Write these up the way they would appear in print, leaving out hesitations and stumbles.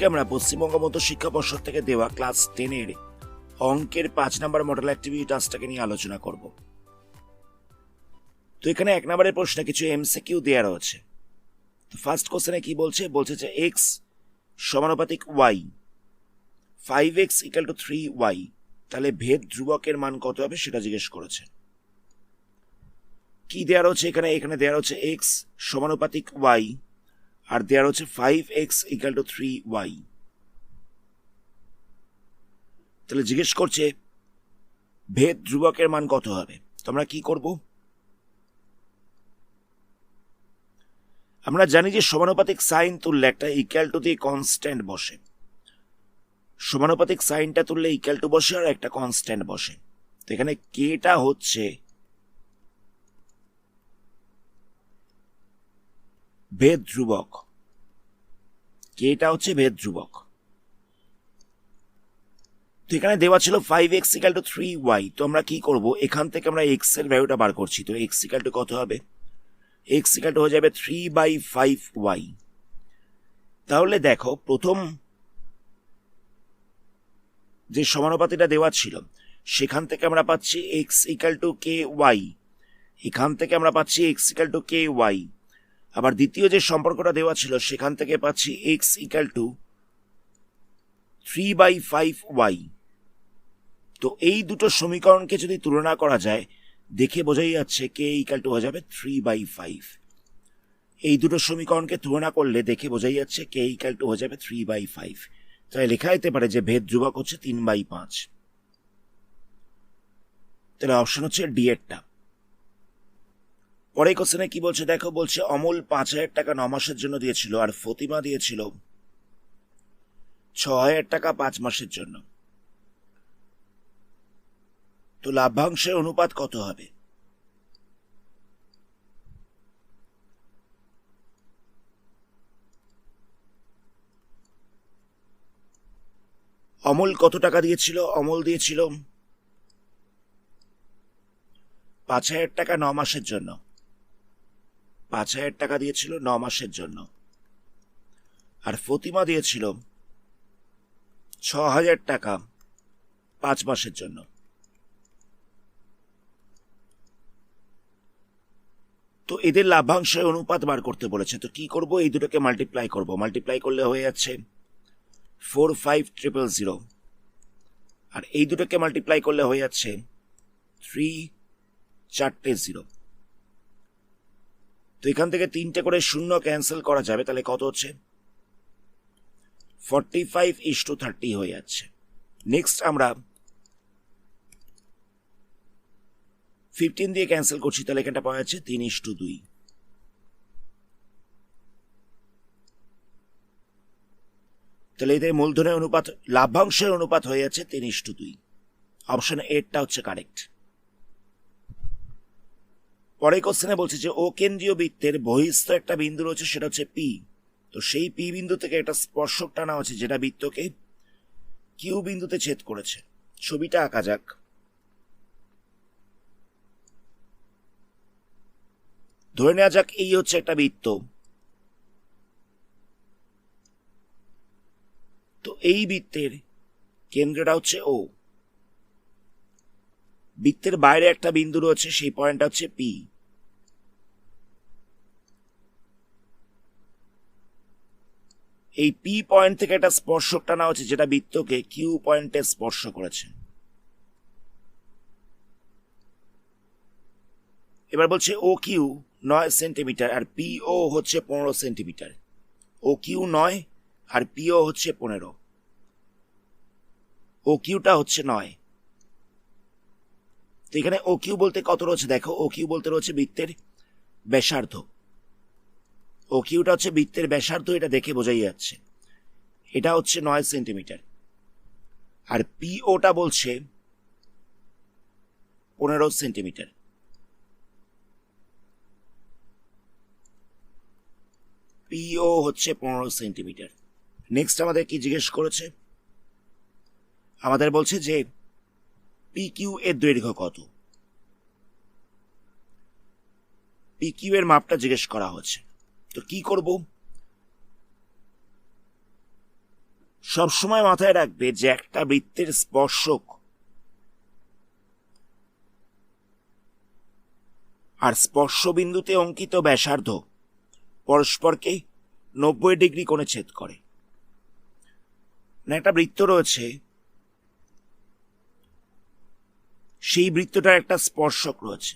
আজকে আমরা পশ্চিমবঙ্গ মধ্য শিক্ষা পর্ষদ থেকে দেওয়া ক্লাস 10 অঙ্কের 5 নম্বর মডেল অ্যাক্টিভিটি টাস্কটাকে নিয়ে আলোচনা করব। তো এখানে 1 নম্বরের প্রশ্নে কিছু এমসিকিউ দেওয়া রয়েছে। তো ফার্স্ট কোশ্চেনে কি বলছে যে x সমানুপাতিক y, 5x = 3y, তাহলে ভেদ ধ্রুবকের মান কত হবে সেটা জিজ্ঞেস করেছে। কি দেওয়া রয়েছে এখানে দেওয়া রয়েছে x সমানুপাতিক y আর দেওয়া রয়েছে 5x = 3y। তাহলে জিজ্ঞেস করছে ভেদ ধ্রুবকের মান কত হবে। তো আমরা কি করব? আমরা জানি যে সমানুপাতিক সাইন তুললে একটা ইকুয়াল টু দিয়ে কনস্ট্যান্ট বসে, সমানুপাতিক সাইনটা তুললে ইকুয়াল টু বসে আর একটা কনস্ট্যান্ট বসে। তো এখানে কেটা হচ্ছে ভেদ ধ্রুবক, কেটা হচ্ছে ভেদ ধ্রুবক। তো এখানে দেওয়া ছিল 5x = 3y। তো আমরা কি করব, এখান থেকে আমরা x এর ভ্যালুটা বার করছি। তো x = কত হবে? x = হয়ে যাবে 3/5y। তাহলে দেখো প্রথম যে সমানুপাতিটা দেওয়া ছিল সেখান থেকে আমরা পাচ্ছি x = ky, এখান থেকে আমরা পাচ্ছি x = ky। আবার দ্বিতীয় যে সম্পর্কটা দেওয়া ছিল সেখান থেকে পাচ্ছি x = 3/5y। তো এই দুটো সমীকরণকে যদি তুলনা করা যায় দেখে বোঝাই যাচ্ছে k = হয়ে যাবে 3/5। এই দুটো সমীকরণকে তুলনা করলে দেখে বোঝাই যাচ্ছে k = হয়ে যাবে 3/5। তাই লেখা যেতে পারে যে ভেদ ধ্রুবক হচ্ছে 3/5। তাহলে অপশন হচ্ছে ডি এরটা। পরে কোশ্চেনে কি বলছে দেখো, বলছে অমল 5,000 টাকা 9 মাসের জন্য দিয়েছিল আর ফতিমা দিয়েছিল 6,000 টাকা 5 মাসের জন্য। তো লাভ্যাংশের অনুপাত কত হবে? অমল কত টাকা দিয়েছিল? অমল দিয়েছিল 5,000 টাকা 9 মাসের জন্য, 5,000 টাকা দিয়েছিল 9 মাসের জন্য। আর ফতিমা দিয়েছিল 6,000 টাকা 5 মাসের জন্য। তো এদের লাভ্যাংশের অনুপাত বার করতে বলেছে। তো কি করব, এই দুটোকে মাল্টিপ্লাই করব। মাল্টিপ্লাই করলে হয়ে যাচ্ছে 4,5,000। আর এই দুটোকে মাল্টিপ্লাই করলে হয়ে যাচ্ছে 3,4,0। তো এখান থেকে 3টে করে শূন্য ক্যান্সেল করা যাবে, তাহলে কত হচ্ছে 45:30 হয়ে যাচ্ছে। নেক্সট আমরা 15 দিয়ে ক্যান্সেল করছি, তাহলে এখানটা পাওয়া যাচ্ছে 3:2। তাহলে এদের মূলধনের অনুপাত, লাভ্যাংশের অনুপাত হয়ে যাচ্ছে 3:2। অপশন এরটা হচ্ছে কারেক্ট। পরে কোশ্চেনে বলছে যে ও কেন্দ্রীয় বৃত্তের বহিস্থ একটা বিন্দু রয়েছে, সেটা হচ্ছে পি। তো সেই পি বিন্দু থেকে একটা স্পর্শক টানা হচ্ছে যেটা বৃত্তকে কিউ বিন্দুতে ছেদ করেছে। ছবিটা আঁকা যাক। ধরে নেওয়া যাক এই হচ্ছে একটা বৃত্ত। তো এই বৃত্তের কেন্দ্রটা হচ্ছে ও, বৃত্তের বাইরে একটা বিন্দু রয়েছে, সেই পয়েন্টটা হচ্ছে পি। এই পি পয়েন্ট থেকে একটা স্পর্শক টানা হচ্ছে যেটা বৃত্তকে কিউ পয়েন্টে স্পর্শ করেছে। এবার বলছে ও কিউ 9 সেন্টিমিটার আর পিও হচ্ছে 15 সেন্টিমিটার। ও কিউ 9 আর পিও হচ্ছে 15। ও কিউটা হচ্ছে 9। তো এখানে ও কিউ বলতে কত রয়েছে দেখো, ও কিউ বলতে রয়েছে বৃত্তের ব্যাসার্ধ। ও কিউটা হচ্ছে বৃত্তের ব্যাসার্ধ, এটা দেখে বোঝাই যাচ্ছে। এটা হচ্ছে 9 সেন্টিমিটার। আর পিওটা বলছে 15 সেন্টিমিটার। পিও হচ্ছে 15 সেন্টিমিটার। নেক্সট আমাদের কি জিজ্ঞেস করেছে, আমাদের বলছে যে পি কিউ এর দৈর্ঘ্য কত। পি কিউ এর মাপটা জিজ্ঞেস করা হচ্ছে। তো কি করব, সবসময় মাথায় রাখবে যে একটা বৃত্তের স্পর্শক আর স্পর্শবিন্দুতে অঙ্কিত ব্যাসার্ধ পরস্পরকে 90 ডিগ্রি কোণে ছেদ করে। একটা বৃত্ত রয়েছে, সেই বৃত্তটার একটা স্পর্শক রয়েছে।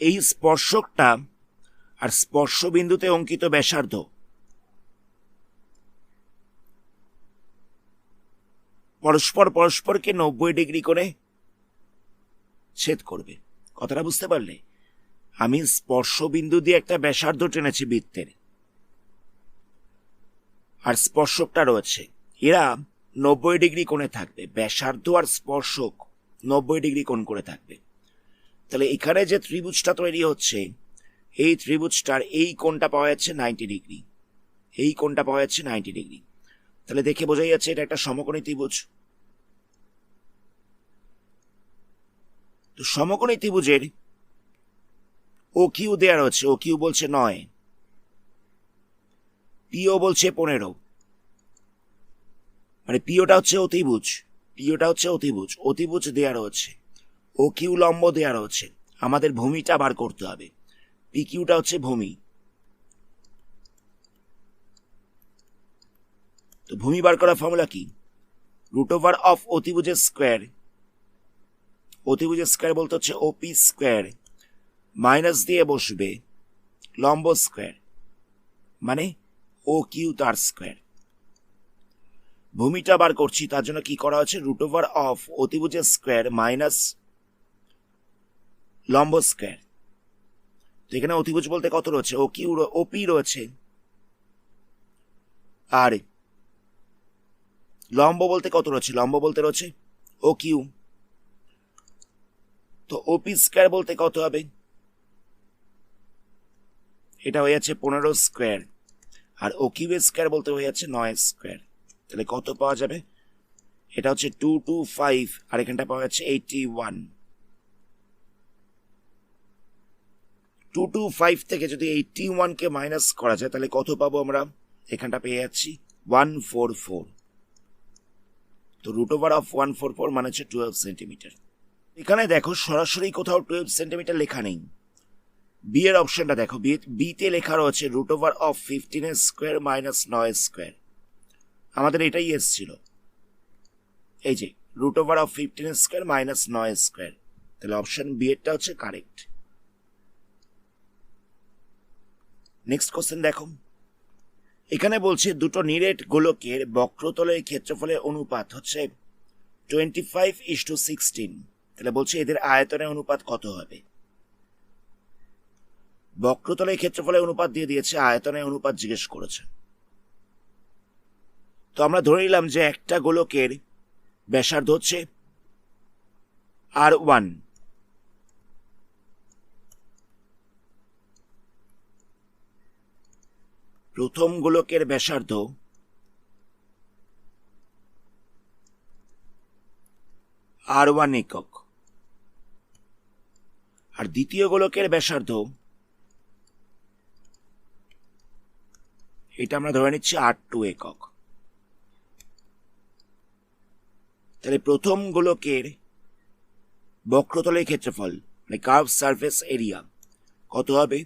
এই স্পর্শকটা আর স্পর্শবিন্দুতে অঙ্কিত ব্যাসার্ধ পরস্পরকে 90 ডিগ্রি কোণে ছেদ করবে। কথাটা বুঝতে পারলে? আমি স্পর্শবিন্দু দিয়ে একটা ব্যাসার্ধ টেনেছি বৃত্তের, আর স্পর্শকটা রয়েছে, এরা 90 ডিগ্রি কোণে থাকবে। ব্যাসার্ধ আর স্পর্শক 90 ডিগ্রি কোণ করে থাকবে। তাহলে এখানে যে ত্রিভুজটা তৈরি হচ্ছে, এই ত্রিভুজটার এই কোণটা পাওয়া যাচ্ছে 90 ডিগ্রি, এই কোণটা পাওয়া যাচ্ছে 90 ডিগ্রি। তাহলে দেখে বোঝাই যাচ্ছে এটা একটা সমকোণী ত্রিভুজ। তো সমকোণী ত্রিভুজের ও কিউ দেওয়া রয়েছে, ও কিউ বলছে 9, পিও বলছে 15, মানে পিওটা হচ্ছে অতিভুজ, অতিভুজ দেওয়া রয়েছে, ও কিউ লম্ব দেওয়া রয়েছে। আমাদের ভূমিটা বার করতে হবে। পি কিউটা হচ্ছে ভূমি। তো ভূমি বার করার ফর্মুলা কি? √OF অতিভুজের স্কোয়ার, অতিভুজের স্কোয়ার বলতে হচ্ছে ওপি স্কোয়ার, মাইনাস দিয়ে বসবে লম্ব স্কোয়ার, মানে ও কিউ তার স্কোয়ার। ভূমিটা বার করছি, তার জন্য কি করা হচ্ছে? √OF অতিভুজের স্কোয়ার মাইনাস লম্ব স্কোয়ার। তো এখানে অতিভুজ বলতে কত রয়েছে? ও কিউ, ওপি রয়েছে, আর লম্ব বলতে কত রয়েছে? লম্ব বলতে রয়েছে ও কিউ। তো ওপি স্কোয়ার বলতে কত হবে? এটা হয়ে যাচ্ছে 15 স্কোয়ার, আর ও কিউ স্কোয়ার বলতে হয়ে যাচ্ছে 9 স্কোয়ার। তাহলে কত পাওয়া যাবে? এটা হচ্ছে 225, আর এখানটা পাওয়া যাচ্ছে 81। 225 থেকে যদি 81কে মাইনাস করা যায়, তাহলে কত পাবো আমরা? এখানটা পেয়ে যাচ্ছি 144। তো √OF 144 মানে হচ্ছে 12 সেন্টিমিটার। এখানে দেখো সরাসরি কোথাও 12 সেন্টিমিটার লেখা নেই। বি এর অপশনটা দেখো, বিতে লেখা রয়েছে √OF 15 স্কোয়ার মাইনাস 9 স্কোয়ার। আমাদের এটাই এসছিল, এই যে √OF 15 স্কোয়ার মাইনাস 9 স্কোয়ার। তাহলে অপশন বি এরটা হচ্ছে কারেক্ট। নেক্সট কোশ্চেন দেখো, এখানে বলছে দুটো নিরেট গোলকের বক্রতলের ক্ষেত্রফলের অনুপাত হচ্ছে 25:16। তাহলে বলছে এদের আয়তনের অনুপাত কত হবে? বক্রতলের ক্ষেত্রফলের অনুপাত দিয়ে দিয়েছে, আয়তনের অনুপাত জিজ্ঞেস করেছে। তো আমরা ধরে নিলাম যে একটা গোলকের ব্যাসার্ধ হচ্ছে R1, প্রথম গোলকের ব্যাসার্ধ R1 একক, আর দ্বিতীয় গোলকের ব্যাসার্ধ এটা আমরা ধরে নিচ্ছি R2 একক। তাহলে প্রথম গোলকের বক্রতলের ক্ষেত্রফল মানে কার্ভ সারফেস এরিয়া কত হবে?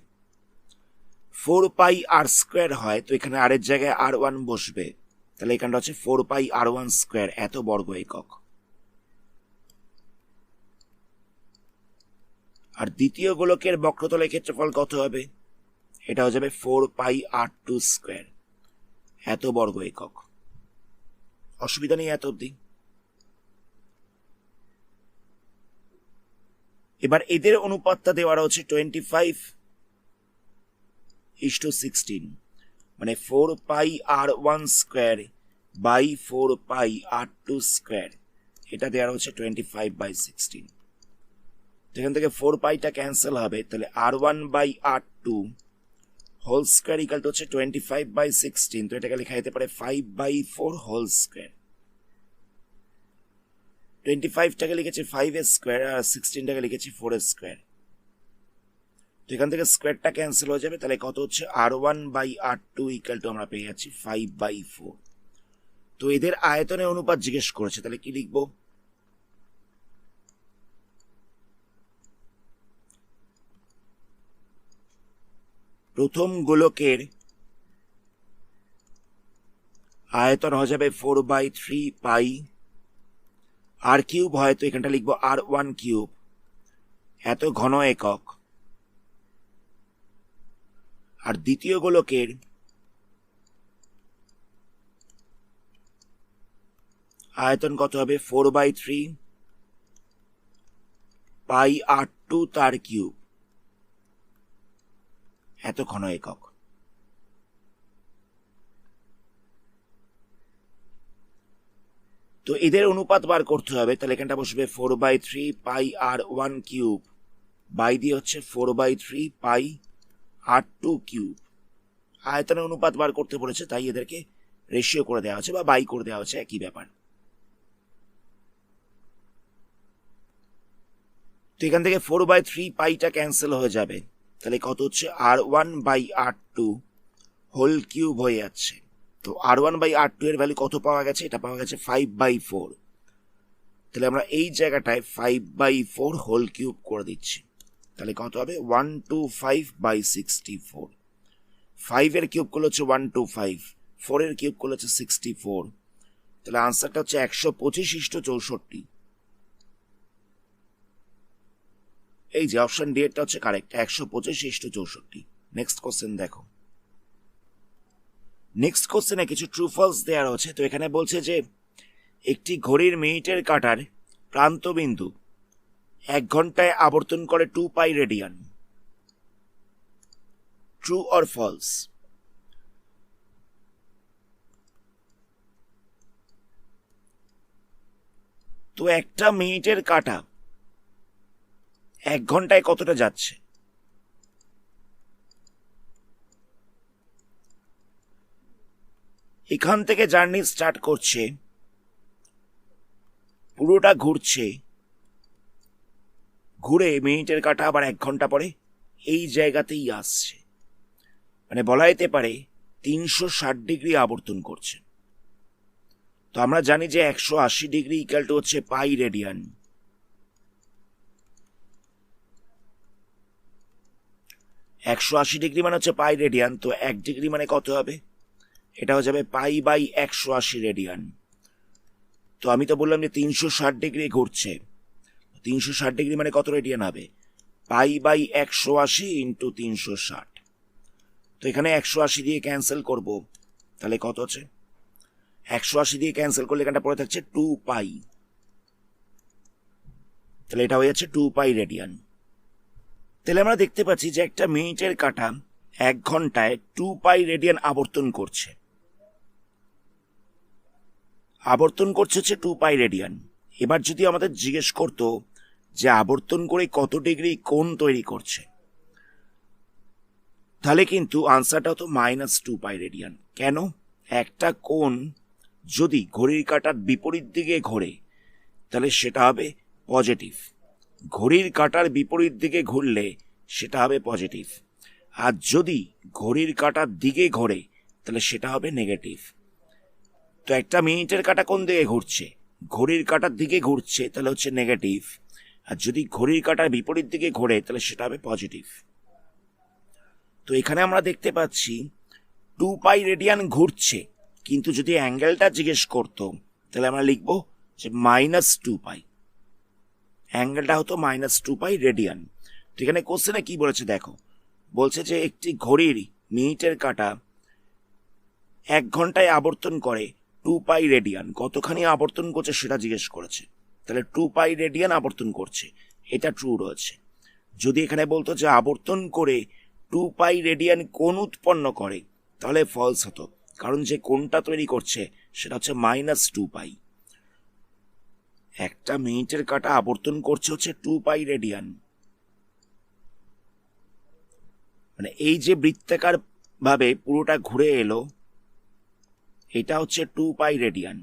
4πr² হয়, তো এখানে আর এর জায়গায় R1 বসবে, তাহলে এখানটা হচ্ছে 4πr1², এত বর্গ একক। আর দ্বিতীয় গোলকের বক্রতলের ক্ষেত্রফল কত হবে? এটা হয়ে যাবে 4πr2², এত বর্গ একক। অসুবিধা নেই এত অব্দি। এবার এদের অনুপাতটা দেওয়া রয়েছে 25:16, মানে 4πr1² বাই 4πr2², এটা দেওয়া হচ্ছে 25/16। এখান থেকে 4πটা ক্যান্সেল হবে, তাহলে R1/R2 whole square equal to হচ্ছে 25/16। তো এটাকে লেখা যেতে পারে 5/4 হোল স্কোয়ার। 25টাকে লিখেছি 5 স্কোয়ার, আর 16টাকে লিখেছি 4 স্কোয়ার। তো এখান থেকে স্কোয়ারটা ক্যান্সেল হয়ে যাবে, তাহলে কত হচ্ছে R1/R2 ইকুয়াল টু আমরা পেয়ে যাচ্ছি 5/4। তো এদের আয়তনের অনুপাত জিজ্ঞেস করেছে, তাহলে কি লিখবো? প্রথম গোলকের আয়তন হয়ে যাবে 4/3 পাই আর কিউব, হয়তো এখানটা লিখবো R1 কিউব, এত ঘন একক। আর দ্বিতীয় গোলকের আয়তন কত হবে? 4/3 পাই R2 তার কিউব, এত ঘন একক। তো এদের অনুপাত বার করতে হবে, তাহলে এখানটা বসবে 4/3 পাই R1 কিউব বাই দিয়ে হচ্ছে 4/3 পাই R2 কিউব। আয়তনের অনুপাত বার করতে বলেছে, তাই এদেরকে রেশিও করে দেওয়া হচ্ছে বা বাই করে দেওয়া হচ্ছে, একই ব্যাপার। তো এখান থেকে 4/3 পাইটা ক্যান্সেল হয়ে যাবে, তাহলে কত হচ্ছে R1/R2 হোল কিউব হয়ে যাচ্ছে। তো R1/R2 এর ভ্যালু কত পাওয়া গেছে? এটা পাওয়া গেছে 5/4। তাহলে আমরা এই জায়গাটায় 5/4 হোল কিউব করে দিচ্ছি, তাহলে কত হবে? 125/64। 5 এর কিউব করলে হচ্ছে 125, 4 এর কিউব করলে হচ্ছে 64। তাহলে আনসারটা হচ্ছে 125/64। এই যে অপশন ডি এরটা হচ্ছে কারেক্ট, 125/64। নেক্সট কোশ্চেন দেখো। নেক্সট কোশ্চেনে কিছু ট্রু ফলস দেওয়া রয়েছে। তো এখানে বলছে যে একটি ঘড়ির মিনিটের কাঁটার প্রান্তবিন্দু 1 ঘন্টায় আবর্তন করে 2 pi radian. True or false? তো একটা মিনিটের কাঁটা 1 ঘন্টায় কতটা যাচ্ছে? এখান থেকে জার্নি স্টার্ট করছে, পুরোটা ঘুরছে, ঘুরে মিনিটের কাঁটা আবার 1 ঘন্টা পরে এই জায়গাতেই আসছে, মানে বলা যেতে পারে 360 ডিগ্রি আবর্তন করছে। তো আমরা জানি যে 180 ডিগ্রি ইকুয়াল টু হচ্ছে পাই রেডিয়ান। 180 ডিগ্রি মানে হচ্ছে পাই রেডিয়ান, তো 1 ডিগ্রি মানে কত হবে? এটা হয়ে যাবে পাই/180 রেডিয়ান। তো আমি তো বললাম যে 360 ডিগ্রি ঘুরছে, 360 ডিগ্রি মানে কত রেডিয়ান হবে? পাই/180 ইন্টু 360। তো এখানে 180 দিয়ে ক্যান্সেল করব, তাহলে কত হচ্ছে? 180 দিয়ে ক্যান্সেল করলে এখানটা পড়ে থাকছে 2 পাই, তাহলে এটা হয়ে যাচ্ছে 2 পাই রেডিয়ান। তাহলে আমরা দেখতে পাচ্ছি যে একটা মিনিটের কাঁটা 1 ঘন্টায় 2 পাই রেডিয়ান আবর্তন করছে। আবর্তন করছে হচ্ছে 2 পাই রেডিয়ান। এবার যদি আমাদের জিজ্ঞেস করতো যে আবর্তন করে কত ডিগ্রি কোণ তৈরি করছে, তাহলে কিন্তু আনসারটা হতো -2 পাই রেডিয়ান। কেন? একটা কোণ যদি ঘড়ির কাঁটার বিপরীত দিকে ঘোরে তাহলে সেটা হবে পজিটিভ, ঘড়ির কাঁটার বিপরীত দিকে ঘুরলে সেটা হবে পজিটিভ, আর যদি ঘড়ির কাঁটার দিকে ঘোরে তাহলে সেটা হবে নেগেটিভ। তো একটা মিনিটের কাঁটা কোন দিকে ঘুরছে? ঘড়ির কাঁটার দিকে ঘুরছে, তাহলে হচ্ছে নেগেটিভ, আর যদি ঘড়ির কাঁটার বিপরীত দিকে ঘোরে তাহলে সেটা হবে পজিটিভ। তো এখানে আমরা দেখতে পাচ্ছি 2 পাই রেডিয়ান ঘুরছে, কিন্তু যদি অ্যাঙ্গেলটা জিজ্ঞেস করতো তাহলে আমরা লিখবো যে -2 পাই, অ্যাঙ্গেলটা হতো -2 পাই রেডিয়ান। তো এখানে কোশ্চেনে কি বলেছে দেখো, বলছে যে একটি ঘড়ির মিনিটের কাঁটা 1 ঘন্টায় আবর্তন করে 2 পাই রেডিয়ান, কতখানি আবর্তন করছে সেটা জিজ্ঞেস করেছে। তাহলে 2 পাই রেডিয়ান আবর্তন করছে, এটা ট্রু রয়েছে। যদি এখানে বলতো যে আবর্তন করে 2 পাই রেডিয়ান কোণ উৎপন্ন করে, তাহলে ফলস হতো, কারণ যে কোণটা তৈরি করছে সেটা হচ্ছে -2 পাই। একটা মিনিটের কাঁটা আবর্তন করছে হচ্ছে 2 পাই রেডিয়ান, মানে এই যে বৃত্তাকার ভাবে পুরোটা ঘুরে এলো, এটা হচ্ছে 2 পাই রেডিয়ান।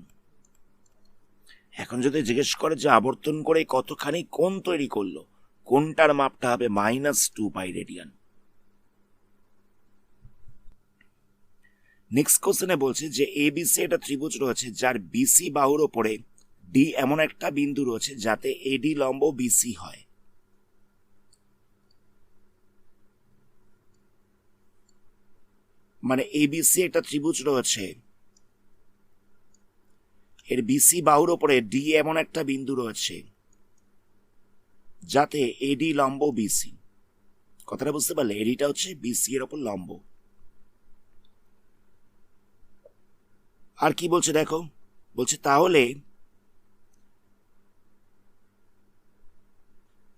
এখন যদি জিজ্ঞেস করে যে আবর্তন করে কতখানি কোণ তৈরি করলো, কোনটার মাপটা হবে -2π রেডিয়ান। নেক্সট কোশ্চেনে বলছে যে এবিসি একটা ত্রিভুজ রয়েছে যার বিসি বাহুর ওপরে ডি এমন একটা বিন্দু রয়েছে যাতে এডি লম্ব বিসি হয়। মানে এবিসি একটা ত্রিভুজ রয়েছে, এর বিসি বাহুর ওপরে ডি এমন একটা বিন্দু রয়েছে যাতে এডি লম্ব বিসি। কথাটা বুঝতে পারলে? এডিটা হচ্ছে বিসি এর ওপর লম্ব। আর কি বলছে দেখো, বলছে তাহলে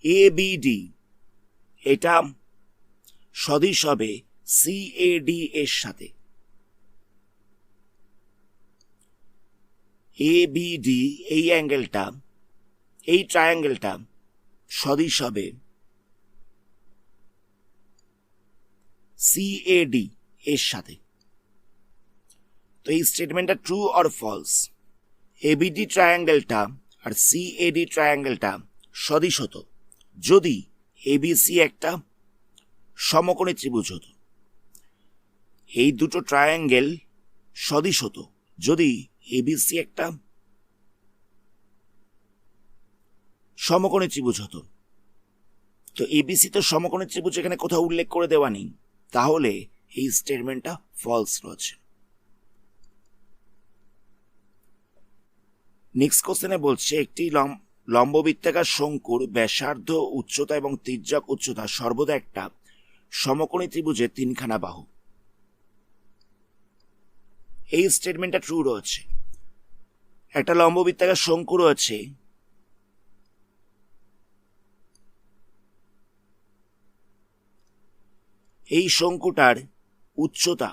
এবিডি এটা সদিশ হবে সিএডি এর সাথে। এবিডি এই অ্যাঙ্গেলটা, এই ট্রায়াঙ্গেলটা সদিশ হবে সিএডি এর সাথে। তো এই স্টেটমেন্টটা ট্রু অর ফলস? এবিডি ট্রায়াঙ্গেলটা আর সিএডি ট্রায়াঙ্গেলটা সদিশ হতো যদি এবিসি একটা সমকোণী ত্রিভুজ হতো। এই দুটো ট্রায়াঙ্গেল সদিশ হতো যদি এবিসি একটা সমকোণী ত্রিভুজ হতো। তো এবিসি তো সমকোণী ত্রিভুজ এখানে কোথাও উল্লেখ করে দেওয়া নেই, তাহলে এই স্টেটমেন্টটা ফলস রয়েছে। নেক্সট কোশ্চেনে বলছে একটি লম্ববৃত্তাকার শঙ্কুর ব্যাসার্ধ, উচ্চতা এবং তির্যক উচ্চতা সর্বদা একটা সমকোণী ত্রিভুজের তিনখানা বাহু। এই স্টেটমেন্টটা ট্রু রয়েছে। একটা লম্ববৃত্তাকার শঙ্কু রয়েছে, এই শঙ্কুটার উচ্চতা,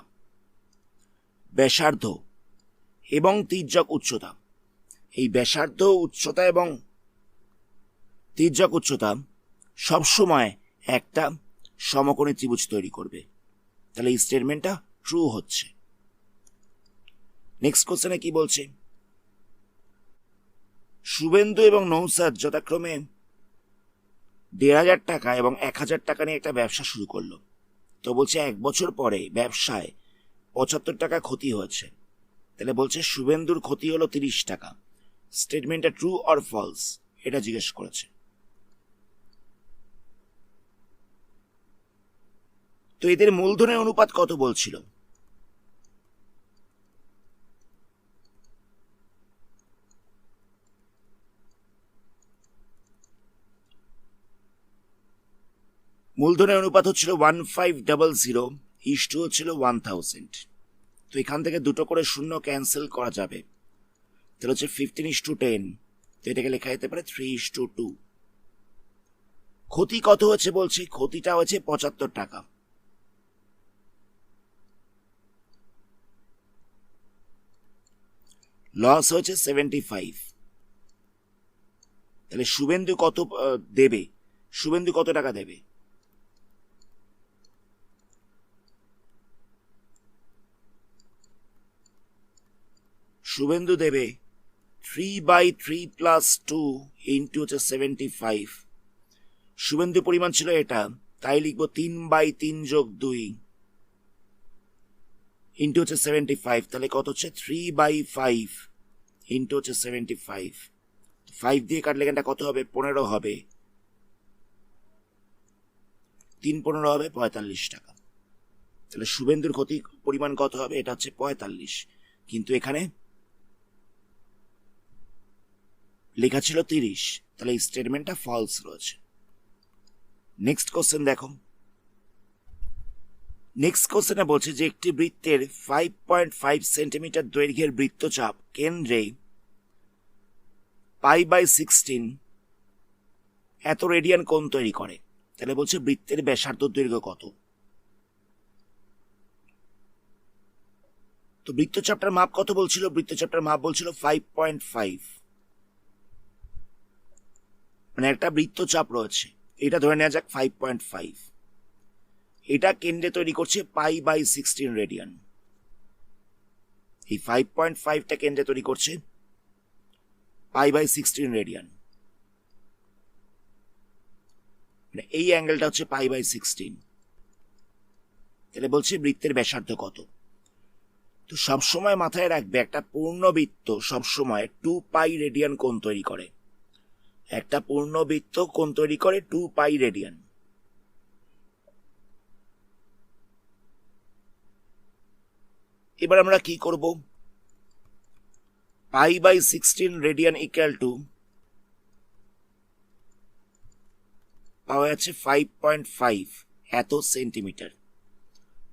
ব্যাসার্ধ এবং তির্যক উচ্চতা, এই ব্যাসার্ধ, উচ্চতা এবং তির্যক উচ্চতা সবসময় একটা সমকোণী ত্রিভুজ তৈরি করবে। তাহলে এই স্টেটমেন্টটা ট্রু হচ্ছে। নেক্সট কোশ্চেনে কি বলছে, শুভেন্দু এবং নৌসাদ যথাক্রমে 1,500 টাকা এবং 1,000 টাকা নিয়ে একটা ব্যবসা শুরু করলো। তো বলছে 1 বছর পরে ব্যবসায় 75 টাকা ক্ষতি হয়েছে। তাহলে বলছে শুভেন্দুর ক্ষতি হলো 30 টাকা। স্টেটমেন্টটা ট্রু অর ফলস এটা জিজ্ঞেস করেছে। তো এদের মূলধনের অনুপাত কত বলছিল? মূলধনের অনুপাত হচ্ছিল 1500 হচ্ছিল 1000। তো এখান থেকে দুটো করে শূন্য ক্যান্সেল করা যাবে, তাহলে হচ্ছে 15:10। তো এটাকে লেখা যেতে পারে 3:2। ক্ষতি কত হচ্ছে বলছে? ক্ষতিটা হচ্ছে 75 টাকা। লস হয়েছে 75। তাহলে শুভেন্দু কত দেবে? শুভেন্দু কত টাকা দেবে? শুভেন্দু দেবে 3/3 + 2 ইন্টু হচ্ছে 75। শুভেন্দু পরিমাণ ছিল এটা, তাই লিখবো 3/3 + 2 ইন্টু হচ্ছে 75। তাহলে কত হচ্ছে? 3/5 ইন্টু হচ্ছে 75। 5 দিয়ে কাটলে এখানটা কত হবে? 15 হবে। 3×15 হবে 45 টাকা। তাহলে শুভেন্দুর ক্ষতি পরিমাণ কত হবে? এটা হচ্ছে 45, কিন্তু এখানে লেখা ছিল 30। তাহলে এই স্টেটমেন্টটা ফলস রয়েছে। নেক্সট কোশ্চেন দেখো। নেক্সট কোশ্চেনে বলছে যে একটি বৃত্তের 5.5 সেন্টিমিটার দৈর্ঘ্যের বৃত্তচাপ কেন্দ্রে π/16 এত রেডিয়ান কোণ তৈরি করে। তাহলে বলছে বৃত্তের ব্যাসার্ধ দৈর্ঘ্য কত? তো বৃত্তচাপটার মাপ কত বলছিল? বৃত্তচাপটার মাপ বলছিল 5.5। মানে একটা বৃত্তচাপ রয়েছে, এটা ধরে নেওয়া যাক 5.5। এটা কেন্দ্রে তৈরি করছে π/16 রেডিয়ান। এই 5.5টা কেন্দ্রে তৈরি করছে π/16 রেডিয়ান। মানে এই অ্যাঙ্গেলটা হচ্ছে π/16। তাহলে বলছে বৃত্তের ব্যাসার্ধ কত। তো সবসময় মাথায় রাখবে একটা পূর্ণবৃত্ত সবসময় 2π রেডিয়ান কোণ তৈরি করে। একটা পূর্ণবৃত্ত কোণ তৈরি করে 2π রেডিয়ান। এবার আমরা কি করব, π/16 রেডিয়ান ইকুয়াল টু পাওয়া যাচ্ছে 5.5 এত সেন্টিমিটার।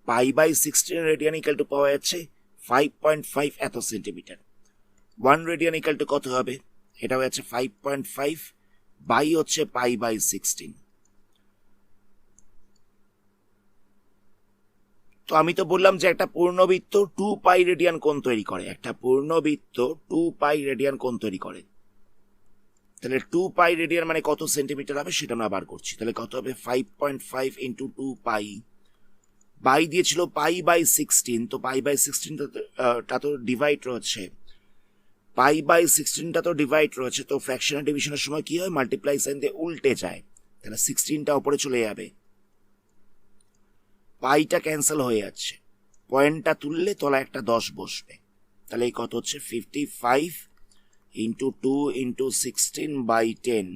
π/16 রেডিয়ান ইকুয়াল টু পাওয়া যাচ্ছে 5.5 এত সেন্টিমিটার। 1 রেডিয়ান ইকুয়াল টু কত হবে, এটা হয়ে যাচ্ছে 5.5 বাই হচ্ছে π/16। তো আমি তো বললাম যে একটা পূর্ণবৃত্ত 2π রেডিয়ান কোণ তৈরি করে, একটা পূর্ণবৃত্ত 2π রেডিয়ান কোণ তৈরি করে। তাহলে 2π রেডিয়ান মানে কত সেন্টিমিটার হবে সেটা আমরা বার করছি। তাহলে কত হবে 5.5 ইন্টু 2π বাই দিয়েছিল π/16। তো π/16 টা তো ডিভাইড রয়েছে, π/16 টা তো ডিভাইড রয়েছে। তো ফ্র্যাকশনাল ডিভিশনের সময় কি হয়, মাল্টিপ্লাই সাইন দিয়ে উল্টে যায়। তাহলে 16টা উপরে চলে যাবে, পাইটা ক্যান্সেল হয়ে যাচ্ছে, পয়েন্টটা তুললে তলায় একটা 10 বসবে। তাহলে এই কত হচ্ছে 55 ইন্টু 2 ইন্টু 16/10।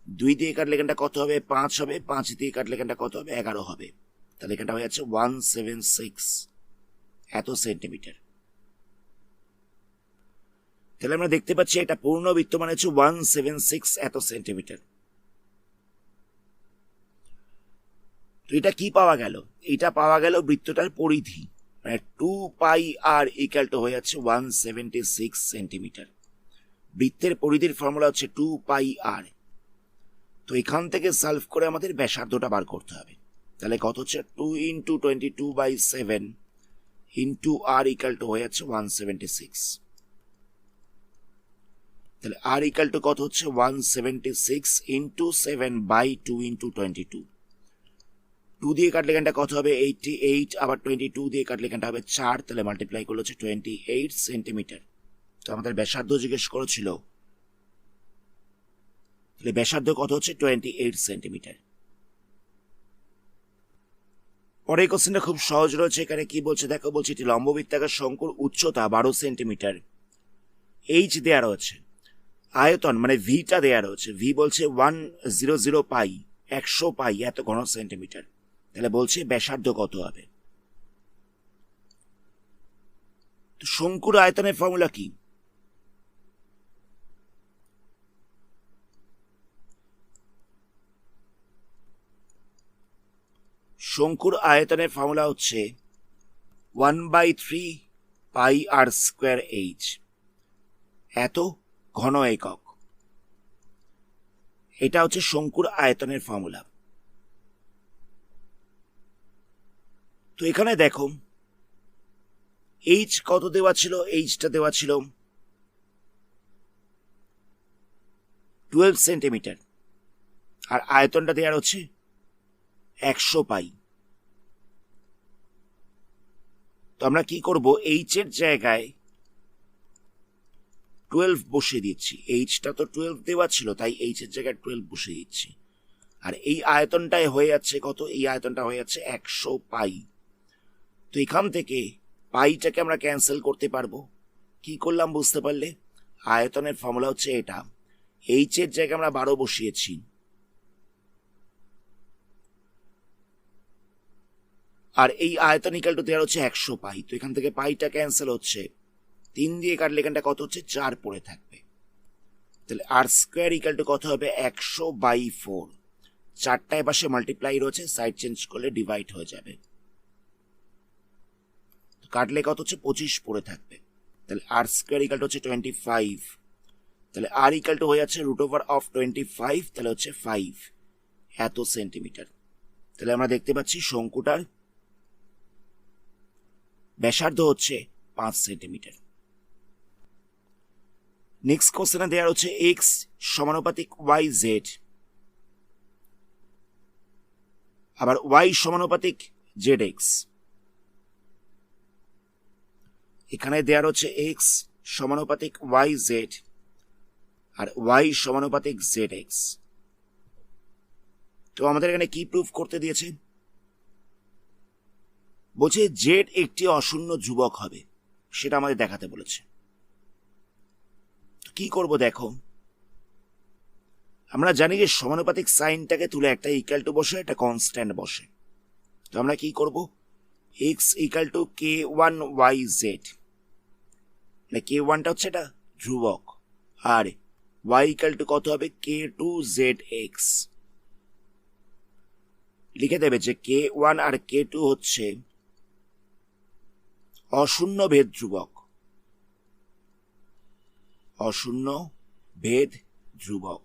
2 দিয়ে কাটলে এখানটা কত হবে, 5 হবে। 5 দিয়ে কাটলে এখানটা কত হবে, 11 হবে। তাহলে এখানটা হয়ে যাচ্ছে 176 এত সেন্টিমিটার। তাহলে আমরা দেখতে পাচ্ছি এটা পূর্ণবৃত্ত মানে হচ্ছে 176 এত সেন্টিমিটার। তো এটা কি পাওয়া গেল, এটা পাওয়া গেল বৃত্তটার পরিধি, মানে 2πr ইকুয়াল টু হয়ে যাচ্ছে 176 সেন্টিমিটার। বৃত্তের পরিধির ফর্মুলা হচ্ছে 2πr। তো এখান থেকে সলভ করে আমাদের ব্যাসার্ধটা বার করতে হবে। তাহলে কত হচ্ছে 2 into 22/7 into r equal to হয়ে যাচ্ছে 176। তাহলে r ইকুয়াল টু কত হচ্ছে 176 ইন্টু 7/2 ইন্টু 22। 2 দিয়ে কাটলে এখানটা কত হবে 88, আবার 22 দিয়ে কাটলে এখানটা হবে 4। তাহলে মাল্টিপ্লাই করলে হচ্ছে 28 সেন্টিমিটার। তো আমাদের ব্যাসার্ধ জিজ্ঞেস করেছিল, তাহলে ব্যাসার্ধ কত হচ্ছে 28 সেন্টিমিটার। পরের কোশ্চেনটা খুব সহজ রয়েছে। এখানে কি বলছে দেখো, বলছে এটি লম্ববৃত্তাকার শঙ্কুর উচ্চতা 12 সেন্টিমিটার, এইচ দেয়া রয়েছে, আয়তন মানে ভিটা দেয়া রয়েছে, ভি বলছে 100 পাই 100 পাই এত ঘন সেন্টিমিটার। তাহলে বলছে ব্যাসার্ধ কত হবে। তো শঙ্কুর আয়তনের ফর্মুলা কি, শঙ্কুর আয়তনের ফর্মুলা হচ্ছে 1/3 πr²h এত ঘন একক। এটা হচ্ছে শঙ্কুর আয়তনের ফর্মুলা। তো এখানে দেখো এইচ কত দেওয়া ছিল, এইচটা দেওয়া ছিল 12 সেন্টিমিটার, আর আয়তনটা দেওয়া হচ্ছে 100 পাই। তো আমরা কি করব, এইচ এর জায়গায় 12 বসিয়ে দিচ্ছি। এইচটা তো 12 দেওয়া ছিল, তাই এইচ এর জায়গায় 12 বসিয়ে দিচ্ছি। আর এই আয়তনটাই হয়ে যাচ্ছে কত, এই আয়তনটা হয়ে যাচ্ছে 100 পাই। তো এখান থেকে পাইটাকে আমরা ক্যান্সেল করতে পারবো। কি করলাম বুঝতে পারলে, আয়তনের ফর্মুলা হচ্ছে এটা, এইচ এর জায়গায় আমরা 12 বসিয়েছি, আর এই আয়তন ইকুয়াল টু দেওয়া হচ্ছে 100 পাই। তো এখান থেকে পাইটা ক্যান্সেল হচ্ছে, 3 দিয়ে কাটলে এখানটা কত হচ্ছে 4 পড়ে থাকবে। তাহলে r² ইকুয়াল টু কত হবে 100/4। 4টা পাশে মাল্টিপ্লাই রয়েছে, সাইড চেঞ্জ করলে ডিভাইড হয়ে যাবে। কাটলে কত হচ্ছে 25 পড়ে থাকবে। তাহলে r² ইকুয়াল টু হচ্ছে 25। তাহলে r ইকুয়াল টু হয়ে যাচ্ছে √25, তাহলে হচ্ছে 5 এত সেন্টিমিটার। তাহলে আমরা দেখতে পাচ্ছি শঙ্কুটার ব্যাসার্ধ হচ্ছে 5 সেন্টিমিটার। নেক্সট কোশ্চেনে দেওয়া হচ্ছে এক্স সমানুপাতিক ওয়াই জেড, আবার ওয়াই সমানুপাতিক জেড এক্স। এখানে দেওয়া হচ্ছে এক্স সমানুপাতিক ওয়াই জেড আর ওয়াই সমানুপাতিক জেড এক্স। তো আমাদের এখানে কি প্রুফ করতে দিয়েছে, বলছে জেড একটি অশূন্য ধ্রুবক হবে, সেটা আমাদের দেখাতে বলেছে। কি করব দেখো, আমরা জানি যে সমানুপাতিক সাইনটাকে তুলে একটা ইকুয়াল টু বসে একটা কনস্ট্যান্ট বসে। তো আমরা কি করব, এক্স ইকুয়াল টু k1yz, মানে k1টা হচ্ছে এটা ধ্রুবক, আর y ইকুয়াল টু কত হবে k2zx। লিখে দেবে যে k1 আর k2 হচ্ছে অশূন্য ভেদ ধ্রুবক, অশূন্য ভেদ ধ্রুবক,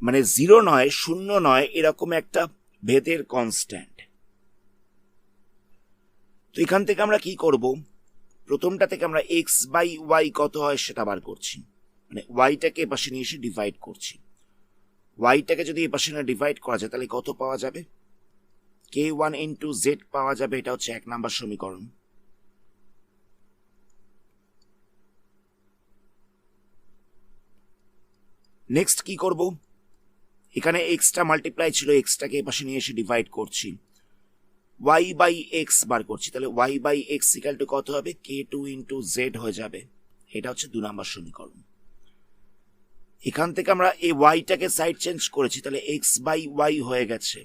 মানে 0 নয় 0 নয় এরকম একটা ভেদের কনস্ট্যান্ট। তো এখান থেকে আমরা কি করব, প্রথমটা থেকে আমরা এক্স বাই ওয়াই কত হয় সেটা বার করছি, মানে ওয়াইটাকে এপাশে নিয়ে এসে ডিভাইড করছি। ওয়াইটাকে যদি এপাশে না ডিভাইড করা যায় তাহলে কত পাওয়া যাবে, k1 ইন্টু জেড পাওয়া যাবে। এটা হচ্ছে 1 নাম্বার সমীকরণ। নেক্সট কি করব, এখানে এক্সটা মাল্টিপ্লাই ছিল, এক্সটাকে এপাশে নিয়ে এসে ডিভাইড করছি, y বাই এক্স বার করছি, তাহলে y by x equal to কত হবে k2 ইন্টু জেড হয়ে যাবে। এটা হচ্ছে 2 নাম্বার সমীকরণ। এখান থেকে আমরা এই ওয়াইটাকে সাইড চেঞ্জ করেছি, তাহলে এক্স বাই ওয়াই হয়ে গেছে,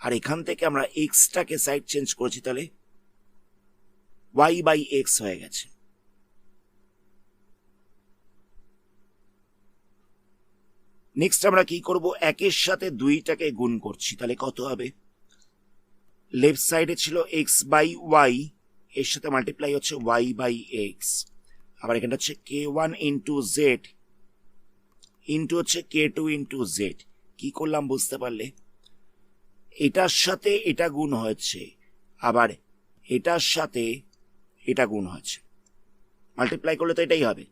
আর এখান থেকে আমরা এক্সটাকে সাইড চেঞ্জ করেছি, তাহলে ওয়াই বাই এক্স হয়ে গেছে। নেক্সট আমরা কি করব, একের সাথে 2টাকে গুণ করছি, তাহলে কত হবে, লেফট সাইডে ছিল এক্স বাই ওয়াই, এর সাথে মাল্টিপ্লাই হচ্ছে ওয়াই বাই এক্স, আবার এখানে হচ্ছে k1 ইন্টু জেড ইন্টু হচ্ছে k2 ইন্টু জেড। কি করলাম বুঝতে পারলে, এটার সাথে এটা গুণ হয়েছে, আবার এটার সাথে এটা গুণ হয়েছে, মাল্টিপ্লাই করলে তো এটাই হবে।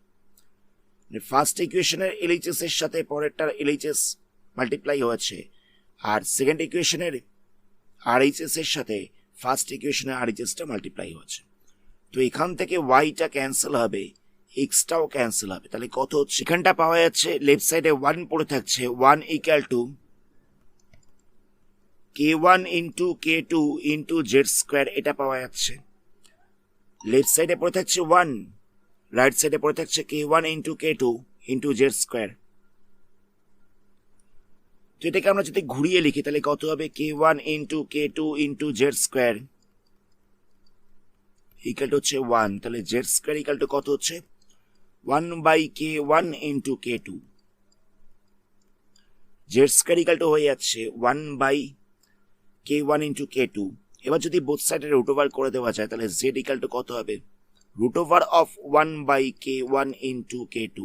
ফার্স্ট ইকুয়েশনের এলএইচএস এর সাথে পরেরটার এলএইচএস মাল্টিপ্লাই হয়েছে, আর সেকেন্ড ইকুয়েশনের আরএইচএস এর সাথে ফার্স্ট ইকুয়েশনের আরএইচএসটা মাল্টিপ্লাই হয়েছে। তো এখান থেকে ওয়াইটা ক্যান্সেল হবে, এক্সটাও ক্যান্সেল হবে, তাহলে কত হচ্ছে, এখানটা পাওয়া যাচ্ছে লেফট সাইডে 1 পড়ে থাকছে, 1 equal to k1 into k2 into Z square, এটা পাওয়া যাচ্ছে। লেফট সাইডে পড়ে থাকছে 1, রাইট সাইডে পড়ে থাকছে k1 into k2 into Z square. তো এটাকে আমরা যদি ঘুরিয়ে লিখি তাহলে কত হবে, k1 into k2 into Z square equal two হচ্ছে 1, তাহলে জেড স্কোয়ার ইকুয়াল টু কত হচ্ছে 1 by k1 into k2, z square equal to হয়ে যাচ্ছে 1 বাই k1 ইন্টু k2। এবার যদি বোথ সাইডে রুট ওভার করে দেওয়া যায় তাহলে জেড ইকুয়াল টু কত হবে, root over of 1 by k1 into k2।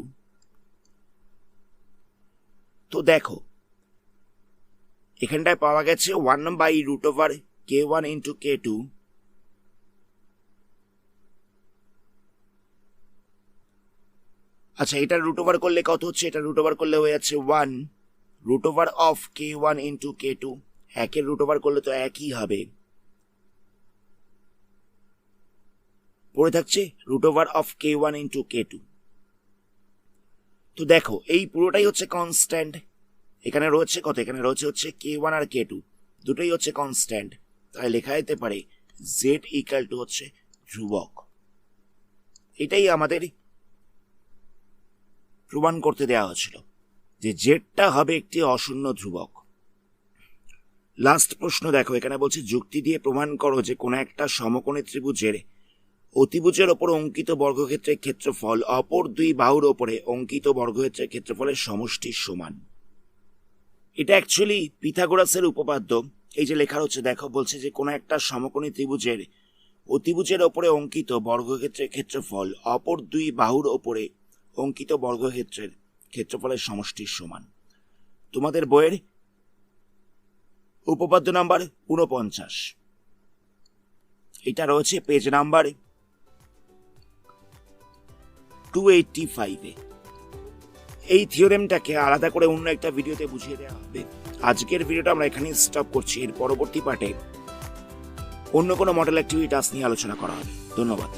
তো দেখো এখানটায় পাওয়া গেছে 1 by root over k1 into k2, আচ্ছা এটা রুট ওভার করলে কত হচ্ছে, এটা রুট ওভার করলে হয়ে যাচ্ছে 1 root over of k1 into k2, একের রুট ওভার করলে তো একই হবে, পড়ে থাকছে root over of k1 into k2। তো দেখো এই পুরোটাই হচ্ছে কনস্ট্যান্ট, এখানে রয়েছে কত, এখানে রয়েছে হচ্ছে k1 আর k2, দুটোই হচ্ছে কনস্ট্যান্ট, তাই লেখা যেতে পারে z ইকুয়াল টু হচ্ছে ধ্রুবক। এটাই আমাদের প্রমাণ করতে দেওয়া হয়েছিল যে জেডটা হবে একটি অশূন্য ধ্রুবক। লাস্ট প্রশ্ন দেখো, এখানে বলছে যুক্তি দিয়ে প্রমাণ করো যে কোনো একটা সমকোণী ত্রিভুজের অতিভুজের ওপর অঙ্কিত বর্গক্ষেত্রের ক্ষেত্রফল অপর দুই বাহুর ওপরে অঙ্কিত বর্গক্ষেত্রের ক্ষেত্রফলের সমষ্টির সমান। এটা অ্যাকচুয়ালি পিথাগোরাসের উপপাদ্য। এই যে লেখা হচ্ছে দেখো, বলছে যে কোনো একটা সমকোণী ত্রিভুজের অতিভুজের ওপরে অঙ্কিত বর্গক্ষেত্রের ক্ষেত্রফল অপর দুই বাহুর ওপরে অঙ্কিত বর্গক্ষেত্রের ক্ষেত্রফলের সমষ্টির সমান। তোমাদের বইয়ের উপপাদ্য নাম্বার 49, এটা রয়েছে পেজ নাম্বার 285-এ। এই থিওরেমটাকে আলাদা করে অন্য একটা ভিডিওতে বুঝিয়ে দেওয়া হবে। আজকের ভিডিওটা আমরা এখানেই স্টপ করছি, এর পরবর্তী পার্টে অন্য কোনো মডেল অ্যাক্টিভিটি টাস্ক নিয়ে আলোচনা করা হবে। ধন্যবাদ।